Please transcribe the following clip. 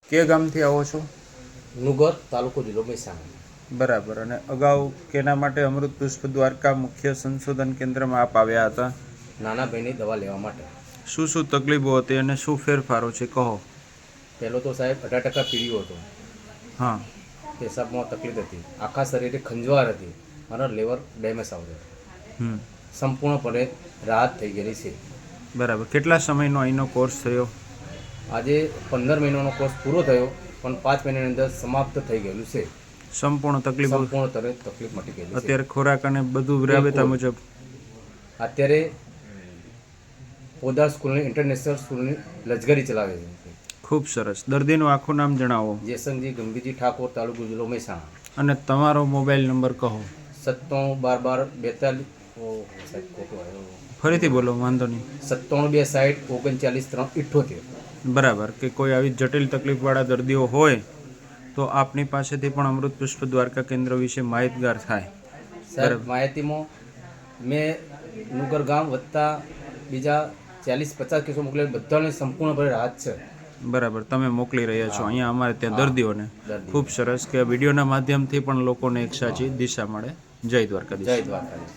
કે ગામથી આવો છો? નુગર, તાલુકો જિલ્લો મહેસાણા. બરાબર. અને અગાઉ કેના માટે અમૃત પુષ્પ દ્વારકા મુખ્ય સંશોધન કેન્દ્રમાં આપ આવ્યા હતા? નાના ભાઈની દવા લેવા માટે. શું શું તકલીફો હતી અને શું ફેરફારો છે કહો? પહેલો તો સાહેબ 18% પીળ્યો હતો. હા. પેશાબમાં તકલીફ હતી, આખા શરીરે ખંજવાળ હતી અને લેવર ડેમેજ આવતો. સંપૂર્ણપણે રાહત થઈ ગયેલી છે. બરાબર. કેટલા સમયનો અહીંનો કોર્સ થયો? આજે 15 મહિનાનો કોર્સ પૂરો થયો, પણ 5 મહિનાની અંદર સમાપ્ત થઈ ગયેલું છે. સંપૂર્ણ તકલીફો તકલીફ મટી ગયેલી છે. અત્યારે ખોરાક અને બધું રાબેતા મુજબ અત્યારે પોદાર સ્કૂલની ઇન્ટરનેશનલ સ્કૂલની લશ્કરી ચલાવે છે. ખૂબ સરસ. દર્દીનું આખું નામ જણાવો. જેસંગજી ગંભીરજી ઠાકોર, તાલુકો જિલ્લો મહેસાણા. અને તમારો મોબાઈલ નંબર કહો. 9712 ફરીથી બોલો, વાંધો નહીં. 9726393978. બરાબર. કે કોઈ આવી જટિલ તકલીફવાળા દર્દીઓ હોય તો આપની પાસેથી પણ અમૃત પુષ્પ દ્વારકા કેન્દ્ર વિશે માહિતગાર થાય. સાહેબ, માહિતીમાં મેં નુગર ગામ વત્તા બીજા 40-50 કેસો મોકલેલ, બધાને સંપૂર્ણપણે રાહત છે. બરાબર. તમે મોકલી રહ્યા છો અહીંયા અમારે ત્યાં દર્દીઓને. ખૂબ સરસ કે વિડીયોના માધ્યમથી પણ લોકોને એક સાચી દિશા મળે. જય દ્વારકાધીશ. જય દ્વારકાધીશ.